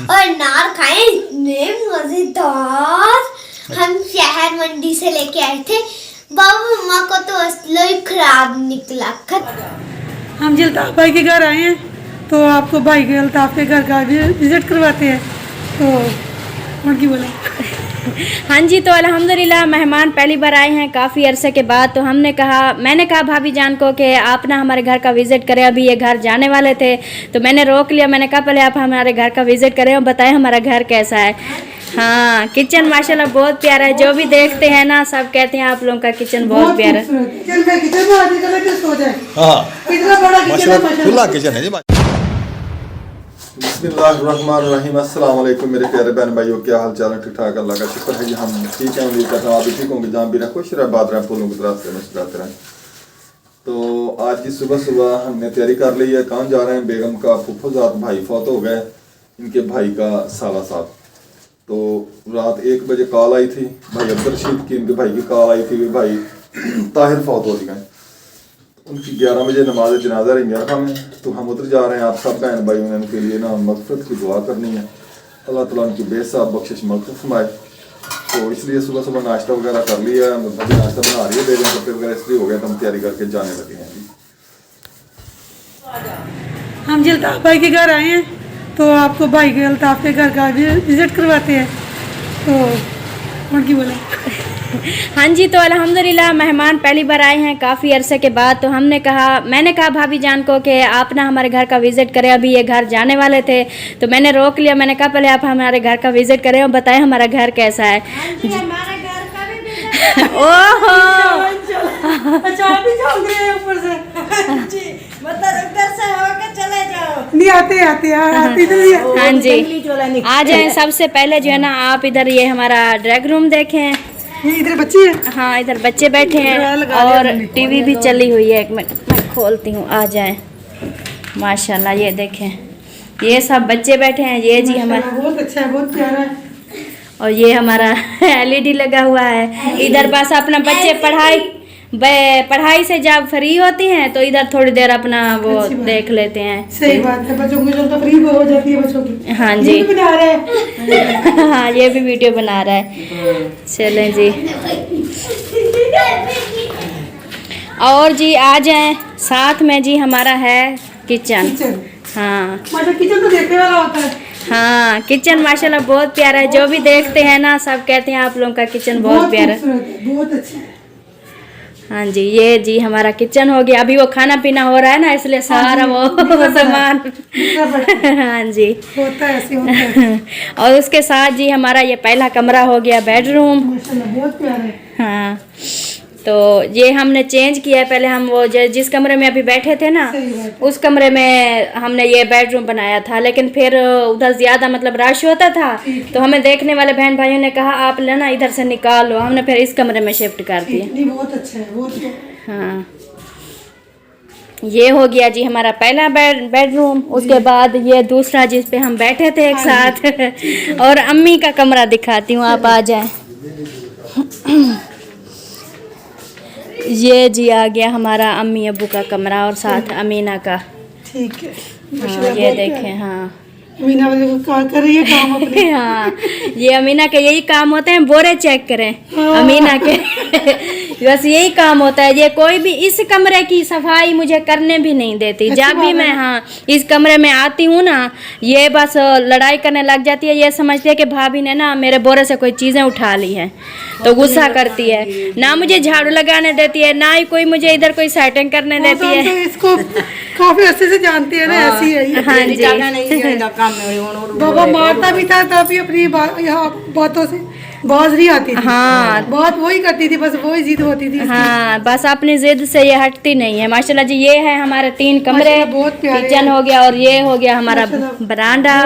और नार खाए इतने मजेदार। हम शहर मंडी से लेके आए थे। बाबू मम्मा को तो असलो ही खराब निकला। हम जी अल्ताफ भाई के घर आए हैं तो आपको भाई के अल्ताफ के घर का विजिट करवाते हैं। तो उनकी बोले हाँ जी, तो अल्हम्दुलिल्लाह मेहमान पहली बार आए हैं काफ़ी अरसे के बाद। तो मैंने कहा भाभी जान को कि आप ना हमारे घर का विज़िट करें। अभी ये घर जाने वाले थे तो मैंने रोक लिया। मैंने कहा पहले आप हमारे घर का विज़िट करें और बताएं हमारा घर कैसा है। हाँ, किचन माशाल्लाह बहुत प्यारा है। जो भी देखते हैं ना सब कहते हैं आप लोगों का किचन बहुत प्यारा है। बिस्मिल्लाहिर्रहमानिर्रहीम। अस्सलाम वालेकुम मेरे प्यारे बहन भाइयों, क्या हाल चाल है? ठीक ठाक, अल्लाह का शुक्र है जी हम ठीक हैं। उम्मीद करता हूँ आप भी ठीक होंगे। जहाँ भी रहे खुश रहे, बात रहे, फूलों की तरह से मुस्कुराते रहें। तो आज की सुबह सुबह हमने तैयारी कर ली है। कहाँ जा रहे हैं? बेगम का फुफुजात भाई फौत हो गए, इनके भाई का साला साहब। तो रात 1 बजे कॉल आई थी भाई अब्दुल रशीद की, इनके भाई की कॉल आई थी भाई ताहिर फौत हो गए। उनकी 11 बजे नमाज जनाजा रही मेरा में। तो हम उधर जा रहे हैं। आप सब बहन भाइयों ने उनके लिए ना मग़फ़िरत की दुआ करनी है। अल्लाह ताला उनकी बेसाब बख्शिश मग़फ़िरत फरमाए। तो इसलिए सुबह सुबह नाश्ता वगैरह कर लिया, नाश्ता बना रही है बेगम, कपड़े वगैरह इसलिए हो गया तो हम तैयारी करके जाने लगे हैं जी। हम जी अल्ताफ भाई के घर आए हैं तो आपको भाई के अल्ताफ के घर का विजिट करवाते हैं। तो उनकी बोले हाँ जी, तो अल्हम्दुलिल्लाह मेहमान पहली बार आए हैं काफ़ी अरसे के बाद। तो मैंने कहा भाभी जान को कि आप ना हमारे घर का विज़िट करें। अभी ये घर जाने वाले थे तो मैंने रोक लिया। मैंने कहा पहले आप हमारे घर का विज़िट करें और बताएं हमारा घर कैसा है। ओहो नहीं आते हाँ जी, आ जाए। सबसे पहले जो है ना आप इधर ये हमारा ड्राइंग रूम देखें। इधर बच्चे हैं। हाँ, इधर बच्चे बैठे हैं और टीवी भी चली हुई है। एक मिनट मैं खोलती हूँ, आ जाए। माशाल्लाह ये देखें, ये सब बच्चे बैठे हैं। ये जी हमारा बहुत अच्छा है, बहुत प्यारा है। और ये हमारा LED लगा हुआ है। इधर बस अपना बच्चे पढ़ाई से जब फ्री होती हैं तो इधर थोड़ी देर अपना वो देख लेते हैं। सही बात है, बच्चों की तो फ्री हो जाती है बच्चों की। हाँ जी, ये भी बना रहे हैं। हाँ ये भी वीडियो बना रहा है। चलें जी, और जी आ जाएं। साथ में जी हमारा है किचन। हाँ किचन तो देखने वाला होता है। हाँ, किचन माशाल्लाह बहुत प्यारा है। जो भी देखते हैं ना सब कहते हैं आप लोगों का किचन बहुत प्यारा है, बहुत अच्छा है। हाँ जी, ये जी हमारा किचन हो गया। अभी वो खाना पीना हो रहा है ना इसलिए सारा वो सामान हाँ जी होता है, ऐसे होता है। और उसके साथ जी हमारा ये पहला कमरा हो गया बेडरूम। माशाल्लाह बहुत प्यारा है। हाँ, तो ये हमने चेंज किया है। पहले हम वो जिस कमरे में अभी बैठे थे ना उस कमरे में हमने ये बेडरूम बनाया था, लेकिन फिर उधर ज़्यादा मतलब रश होता था तो हमें देखने वाले बहन भाइयों ने कहा आप लेना इधर से निकाल लो। हमने फिर इस कमरे में शिफ्ट कर दिया। बहुत अच्छा है, बहुत। हाँ, ये हो गया जी हमारा पहला बेडरूम। उसके बाद ये दूसरा जिस पे हम बैठे थे एक साथ। और अम्मी का कमरा दिखाती हूँ, आप आ जाएं। ये जी आ गया हमारा अम्मी अब्बू का कमरा और साथ अमीना का। ठीक है, हाँ ये देखें। हाँ अमीना कर रही है काम अपने। हाँ, ये अमीना के यही काम होते हैं, बोरे चेक करें अमीना के बस यही काम होता है। ये कोई भी इस कमरे की सफाई मुझे करने भी नहीं देती। जब भी मैं हाँ इस कमरे में आती हूँ ना ये बस लड़ाई करने लग जाती है। ये समझती है कि भाभी ने ना मेरे बोरे से कोई चीज़ें उठा ली हैं तो गुस्सा करती है। ना मुझे झाड़ू लगाने देती है, ना ही कोई मुझे इधर कोई सेटिंग करने देती है। तो इसको काफी अच्छे से जानती है ना, ऐसी है। हाँ जी, बाबा मारता भी था तभी अपनी बातों से बाज नहीं आती थी। हाँ बात वही करती थी, बस वही जिद होती थी। हाँ, बस अपनी जिद से ये हटती नहीं है। माशाल्लाह जी, ये है हमारे 3 कमरे, किचन हो गया और ये हो गया हमारा बरांडा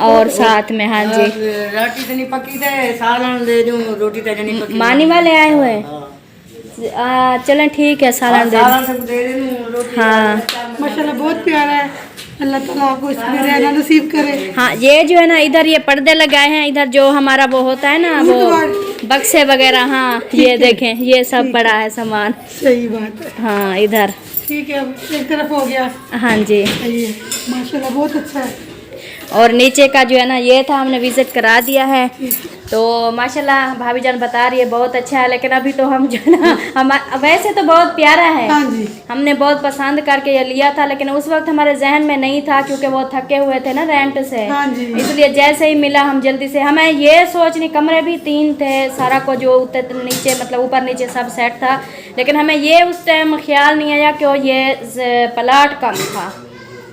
और साथ में हाँ जी रोटी तो नहीं पकी थे, सालन दे दूं, रोटी तो नहीं पकी। मानी वाले आए हुए चलें ठीक है, सालन दे दूं। हाँ माशाल्लाह बहुत प्यारा है। अल्लाह ताला आपको इसमें रहना नसीब करे। हाँ, ये जो है ना इधर ये पर्दे लगाए हैं। इधर जो हमारा वो होता है ना वो बक्से वगैरह, हाँ ये देखें ये सब पड़ा है सामान। सही बात है। हाँ इधर ठीक है, एक तरफ हो गया। हाँ जी, सही है, माशाल्लाह बहुत अच्छा है। और नीचे का जो है ना ये था, हमने विजिट करा दिया है। तो माशाल्लाह भाभी जान बता रही है बहुत अच्छा है, लेकिन अभी तो हम जो है ना हम वैसे तो बहुत प्यारा है, हाँ जी। हमने बहुत पसंद करके ये लिया था, लेकिन उस वक्त हमारे जहन में नहीं था क्योंकि वो थके हुए थे ना रेंट से, हाँ जी। इसलिए जैसे ही मिला हम जल्दी से, हमें ये सोच नहीं, कमरे भी 3 थे, सारा को जो नीचे मतलब ऊपर नीचे सब सेट था, लेकिन हमें ये उस टाइम ख्याल नहीं आया कि ये प्लाट कम था।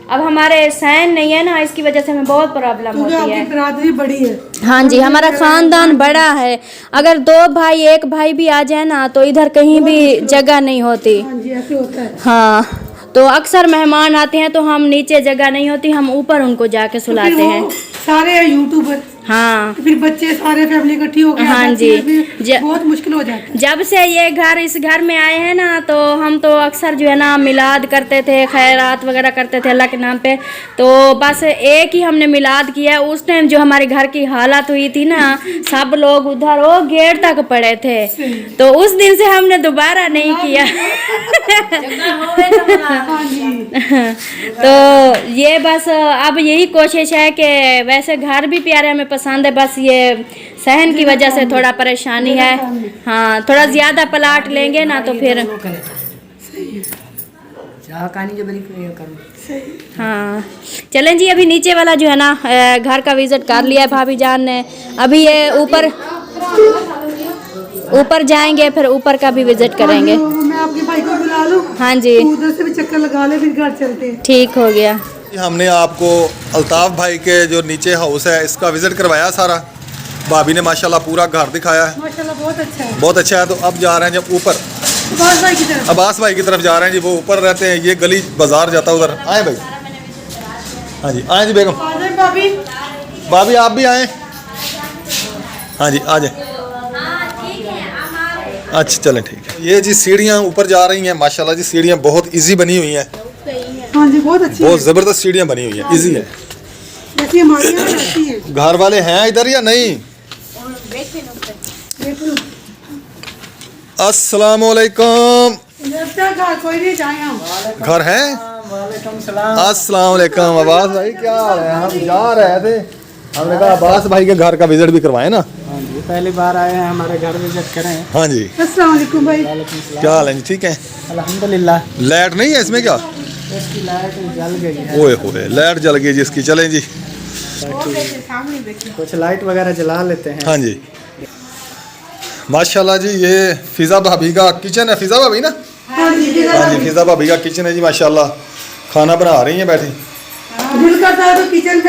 अब हमारे सहन नहीं है ना, इसकी वजह से हमें बहुत प्रॉब्लम क्योंकि होती है। आपकी बिरादरी बड़ी है। हाँ जी, हमारा खानदान बड़ा है, अगर 2 भाई 1 भाई भी आ जाए ना तो इधर कहीं भी जगह नहीं होती। हाँ जी, ऐसे होता है। हाँ, तो अक्सर मेहमान आते हैं तो हम नीचे जगह नहीं होती, हम ऊपर उनको जाके सुलाते फिर वो हैं। सारे हैं यूट्यूबर, हाँ फिर बच्चे सारे फैमिली इकट्ठी हो गए, हाँ जी। बहुत मुश्किल हो जाता है। जब से ये इस घर में आए हैं ना, तो हम तो अक्सर जो है ना मिलाद करते थे, खैरात वगैरह करते थे अल्लाह के नाम पे। तो बस एक ही हमने मिलाद किया है। उस टाइम जो हमारे घर की हालत हुई थी ना, सब लोग उधर वो गेट तक पड़े थे, तो उस दिन से हमने दोबारा नहीं किया। तो ये बस अब यही कोशिश है कि वैसे घर भी प्यारे हमें पसंद है, बस ये सहन की वजह से थोड़ा परेशानी है। हाँ, थोड़ा ज़्यादा प्लाट लेंगे ना तो फिर हाँ। चलें जी, अभी नीचे वाला जो है ना घर का विजिट कर लिया है भाभी जान ने। अभी ये ऊपर जाएंगे, फिर ऊपर का भी विजिट करेंगे। मैं आपके भाई को बुला लूं? हाँ जी, उधर से भी चक्कर लगा ले, फिर घर चलते हैं। ठीक हो गया। हमने आपको अल्ताफ भाई के जो नीचे हाउस है इसका विजिट करवाया सारा। भाभी ने माशाल्लाह पूरा घर दिखाया है, माशाल्लाह बहुत अच्छा है। बहुत अच्छा है। तो अब जा रहे हैं जब ऊपर अब्बास भाई की तरफ। अब्बास भाई की तरफ जा रहे हैं जी, वो ऊपर रहते हैं, ये गली बाजार जाता है उधर। आए भाई, हाँ जी आए जी बेगम। आ जाए भाभी। भाभी आप भी आए। हाँ जी आ जाए। अच्छा चलें ठीक है। ये जी सीढ़ियाँ ऊपर जा रही हैं, माशाल्लाह जी सीढ़ियाँ बहुत इजी बनी हुई हैं। हाँ जी, बहुत अच्छी बहुत है। ज़बरदस्त सीढ़ियाँ बनी हुई हैं, इजी है। जैसी हमारी यहाँ रहती है। घर वाले हैं इधर या नहीं? अस्सलाम वालेकुम। घर कोई नहीं जाए हम। घर है? अस्सलाम वालेकुम। अब्बास भाई क्या हाल है? हम जा रहे थे, हमने कहा अब्बास भाई के घर का विजिट भी करवाएं ना। हाँ जी, पहली बार आए हैं, हमारे घर विजिट करें। हाँ जी, अस्सलाम वालेकुम भाई। क्या हाल है जी? ठीक है। अल्हम्दुलिल्लाह। लाइट नहीं है इसमें क्या? इसकी लाइट जल गई है। ओए होए, लाइट जल गई जी इसकी। चलें जी। कुछ लाइट वगैरह जला लेते हैं। हाँ जी, माशाल्लाह जी। ये फिजा भाभी का किचन है, फिजा भाभी ना? हाँ जी, हाँ जी, फिजा भाभी का किचन है जी माशाल्लाह। खाना बना रही हैं बैठी। दिल करता है तो किचन में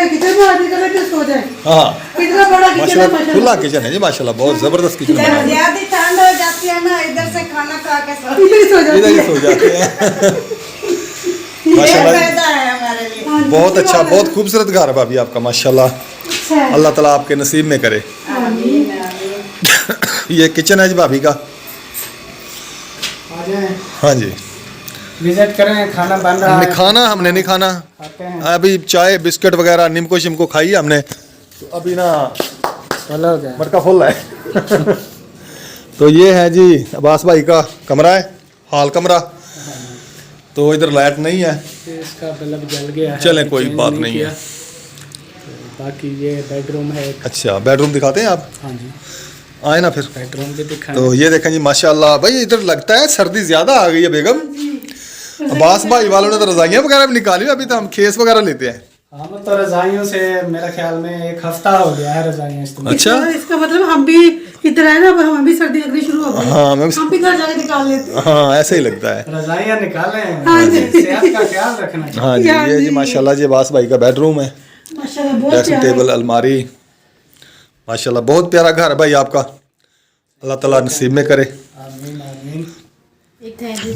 आदमी करता है तो सो जाए। हाँ कितना बड़ा किचन है माशाल्लाह, माशाल्लाह। खुला किचन है जी माशाल्लाह, बहुत ज़बरदस्त किचन बना है। ज्यादा ठंड हो जाती है ना, इधर से खाना खा के सो इधर ही सो इधर जाती ही है। सो जाते हैं। माशाल्लाह फायदा है हमारे लिए। हाँ जी, बहुत अच्छी अच्छा, बात है। बहुत खूबसूरत घर है भाभी आपका माशाल्लाह। अच्छा है। अल्लाह ताला आपके नसीब में करे। ये किचन है जी भाभी का। आ जाएं, हाँ जी, विजिट करें। खाना बन रहा हमने है, खाना हमने नहीं खाना खाते हैं। अभी, चाय बिस्किट वगैरह निमको शिमको खाई हमने, तो अभी ना चलो गए। मटका फुल है। तो ये है जी अब्बास भाई का कमरा है, हॉल कमरा। तो इधर लाइट नहीं है, इसका बल्ब जल गया है। चलें कोई चेंज बात नहीं नहीं किया। है। तो बाकी ये बेडरूम है एक। अच्छा, बेडरूम दिखाते हैं आप? हाँ जी, आए ना फिर। बेडरूम भी दिखाएं। तो ये देखें जी माशाल्लाह। भाई इधर लगता है सर्दी ज्यादा आ गई है बेगम। अब्बास भाई वालों ने तो रजाइयाँ वगैरह भी निकाली, अभी तो हम खेस वगैरह लेते हैं। हम तो रजाइयों से मेरा ख्याल में 1 हफ्ता हो गया है रजाइयाँ इस्तेमाल। अच्छा, इसका मतलब हम भी इधर आए ना, अब हम भी सर्दी लगनी शुरू हो गई। हाँ मैं हम भी घर जाके निकाल लेते हैं। हाँ ऐसे ही लगता है। रजाइयाँ निकालें, हाँ जी। सेहत का ख्याल रखना चाहिए। हाँ जी, ये जी माशाल्लाह जी अब्बास भाई का बेडरूम है। माशाल्लाह बहुत ड्रेसिंग प्यारा है। टेबल, अलमारी, माशाल्लाह बहुत प्यारा घर है भाई आपका। अल्लाह ताला नसीब में करे आमीन आमीन।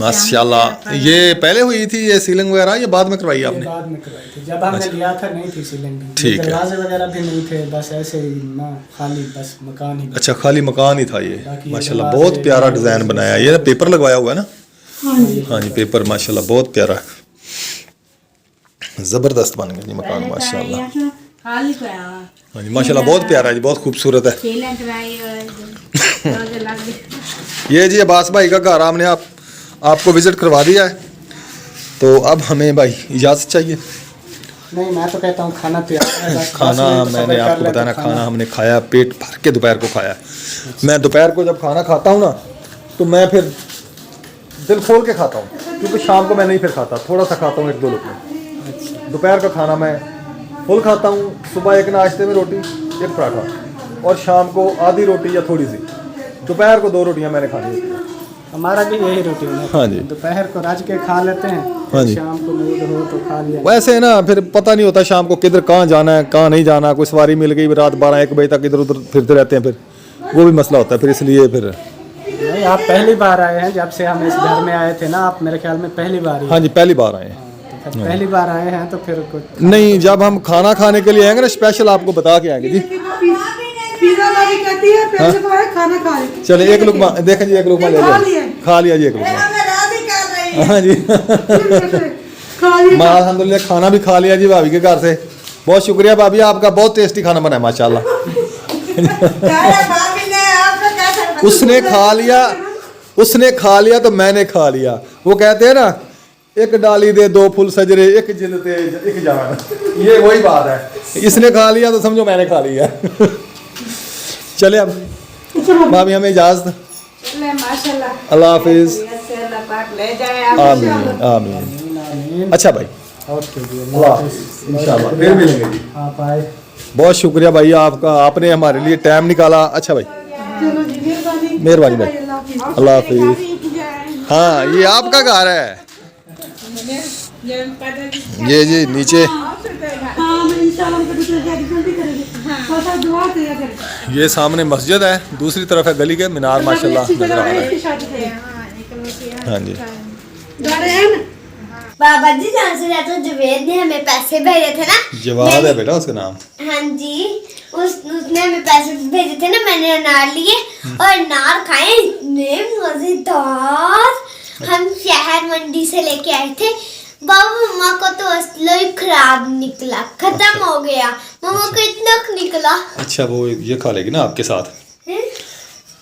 माशाल्लाह। ये पहले हुई थी ये सीलिंग वगैरह, ये बाद में करवाई ये आपने? बाद में करवाई थी, जब हमने लिया था नहीं थी सीलिंग भी। ठीक है। दरवाजे वगैरह भी नहीं थे, बस ऐसे ही ना, खाली बस मकान ही। अच्छा, खाली मकान ही था ये। बाकी माशाल्लाह दरवाजे- बहुत प्यारा डिज़ाइन बनाया है। ये ना पेपर लगवाया हुआ है ना? हाँ जी, पेपर माशाल्लाह बहुत प्यारा, ज़बरदस्त बन गया जी मकान माशाल्लाह। हाँ जी माशाल्लाह बहुत प्यारा है जी, बहुत खूबसूरत है। ये जी अब्बास भाई का घर हमने आपको विज़िट करवा दिया है। तो अब हमें भाई इजाज़त चाहिए। नहीं, मैं तो कहता हूँ खाना तैयार है, बस खाना 10 मिनट मैंने सब्र कर आपको ले बताया ना, तो खाना हमने खाया, पेट भर के दोपहर को खाया। मैं दोपहर को जब खाना खाता हूँ ना तो मैं फिर दिल खोल के खाता हूँ, क्योंकि शाम को मैं नहीं फिर खाता, थोड़ा सा खाता हूँ, 1-2 लुकमे। दोपहर का खाना मैं फुल खाता हूँ, सुबह एक नाश्ते में रोटी, एक पराठा, और शाम को आधी रोटी या थोड़ी सी। दोपहर को 2 रोटियाँ मैंने खानी होती हैं। हमारा भी यही रूटीन है। हाँ जी। दोपहर को रज के खा लेते हैं, हाँ जी। शाम को मूड हो तो खा लिया। वैसे है ना, फिर पता नहीं होता शाम को किधर कहाँ जाना है, कहाँ नहीं जाना, कोई सवारी मिल गई, रात 12-1 बजे तक इधर उधर फिरते रहते हैं, फिर वो भी मसला होता है, फिर इसलिए फिर। नहीं, आप पहली बार आए हैं जब से हम इस घर में आए थे ना, आप मेरे ख्याल में पहली बार ही। हाँ जी, पहली बार आए हैं। तो फिर पहली बार आए हैं तो फिर कुछ नहीं, जब हम खाना खाने के लिए आएंगे ना, स्पेशल आपको बता के आएंगे जी। पिज़्ज़ा वाली कहती है पहले तो आए खाना खा ले। चले एक लुकमा देखें जी, एक लुकमा ले लिया, खा लिया जी एक लुकमा। हाँ जी खा लिया। माँ अल्हम्दुलिल्लाह खाना भी खा लिया जी भाभी के घर से। बहुत शुक्रिया भाभी, आपका बहुत टेस्टी खाना बना है माशाल्लाह। उसने खा लिया तो मैंने खा लिया। वो कहते हैं ना, एक डाली दे 2 फूल सजरे, एक जिलते एक जान, ये वही बात है। इसने खा लिया तो समझो मैंने खा लिया। चले अब भाभी, हमें इजाजत, अल्लाह हाफिज, आमीन आमीन। अच्छा भाई, इंशाल्लाह फिर मिलेंगे जी। आप आए, बहुत शुक्रिया भाई आपका, आपने हमारे लिए टाइम निकाला। अच्छा भाई, चलो जी, मेहरबानी भाई, अल्लाह हाफिज। हाँ, ये आपका घर है, ये जी नीचे, हाँ, मैं इंशाल्लाह उनको दूसरे जाके जल्दी करेंगे। हाँ, दुआ किया करें। ये सामने मस्जिद है, दूसरी तरफ है गली के मीनार माशाल्लाह नजर आ रहा है। हाँ जी, बाबा जी जहाँ से जाते जुवेद ने हमें पैसे भेजे थे ना, जवाद है बेटा उसका नाम। हाँ जी, उसने हमें पैसे भेजे थे ना, मैंने अनार लिए और अनार खाए, इतने मजेदार। हम शहर मंडी से लेके आए थे। बाबू मम्मा को तो असलो ही खराब निकला, खत्म हो गया। मम्मा को इतना निकला। अच्छा, वो ये खा लेगी ना आपके साथ। हैं?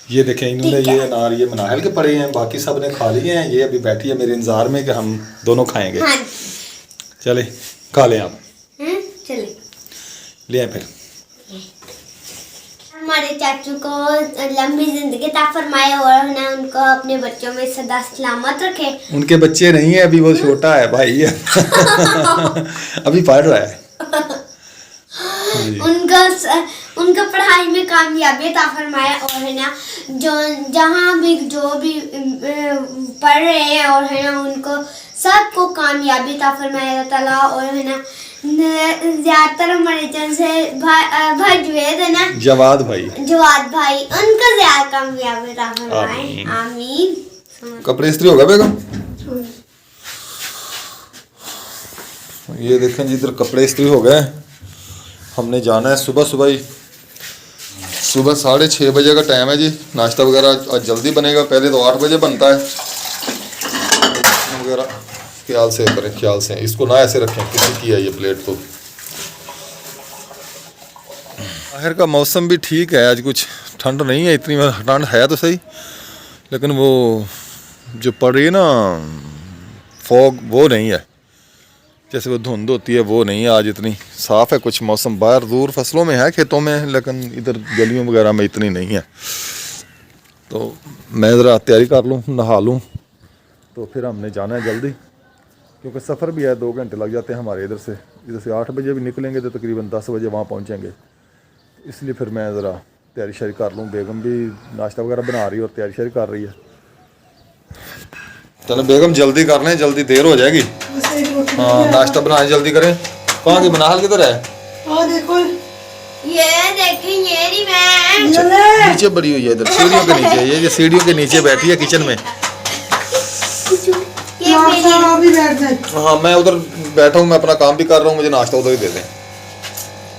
ये देखें, इन्होंने ये अनार ये मनाहल के पड़े हैं, बाकी सब ने खा लिए हैं। ये अभी बैठी है मेरे इंतजार में कि हम दोनों खाएंगे। हाँ। चले खा लें आप, चलिए ले आए फिर। हमारे चाचू को लंबी जिंदगी अता फरमाए और ना उनको अपने बच्चों में सदा सलामत रखे। उनके बच्चे नहीं है अभी, वो छोटा है भाई। अभी पढ़ रहा है। उनका पढ़ाई में कामयाबी अता फरमाए और है ना, जो भी पढ़ रहे हैं और है ना, उनको सबको कामयाबी अता फरमाए अल्लाह ताला। और है ना, ज्यादातर हमारे जैसे भाई जुवेद है ना, जवाद भाई, उनको ज्यादा कामयाबी अता फरमाए, आमीन। कपड़े इस्त्री हो गए बेगम? ये देखें जी, इधर कपड़े इस्त्री हो गए। हमने जाना है सुबह 6:30 बजे का टाइम है जी। नाश्ता वगैरह आज जल्दी बनेगा, पहले तो 8 बजे बनता है वगैरह। ख्याल से करें, ख्याल से, इसको ना ऐसे रखें, किसी की है ये प्लेट। तो बाहर का मौसम भी ठीक है आज, कुछ ठंड नहीं है इतनी, ठंड है तो सही, लेकिन वो जो पड़ रही है ना फॉग, वो नहीं है, जैसे वो धुंध होती है वो नहीं है आज, इतनी साफ़ है कुछ मौसम। बाहर दूर फसलों में है, खेतों में, लेकिन इधर गलियों वगैरह में इतनी नहीं है। तो मैं ज़रा तैयारी कर लूँ, नहा लूँ, तो फिर हमने जाना है जल्दी, क्योंकि सफ़र भी है, 2 घंटे लग जाते हैं हमारे। इधर से 8 बजे भी निकलेंगे तो तकरीबन 10 बजे वहाँ पहुँचेंगे। इसलिए फिर मैं ज़रा तैयारी शारी कर लूँ। बेगम भी नाश्ता वगैरह बना रही है और तैयारी शारी कर रही है। चलो बेगम जल्दी कर लें, जल्दी देर हो जाएगी। हाँ, नाश्ता बनाए जल्दी करें। कहाँ की बनाहल किधर है? देखो, ये देखें, ये रही मैं। नीचे बड़ी हुई है इधर सीढ़ियों के नीचे। ये सीढ़ियों के नीचे बैठी है किचन में। हाँ, मैं उधर बैठा हूँ, मैं अपना काम भी कर रहा हूँ, मुझे नाश्ता उधर ही दे दें,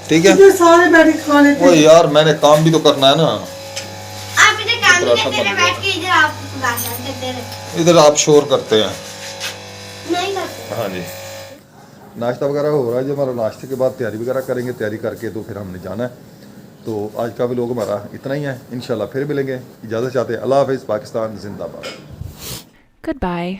ठीक है? सारे बैठ के खा लेते हैं। ओ यार, मैंने काम भी तो करना है ना। आप इधर काम करते रहे, बैठ के इधर आप बात करते रहे। इधर आप शोर करते हैं। नहीं करते। हाँ जी, नाश्ता वगैरह हो रहा है जी हमारा। नाश्ते के बाद तैयारी वगैरह करेंगे, तैयारी करके तो फिर हमने जाना है। तो आज का भी लोग हमारा इतना ही है, इंशाल्लाह फिर मिलेंगे। इजाज़त चाहते हैं, अल्लाह हाफ़िज़, पाकिस्तान जिंदाबाद। Goodbye.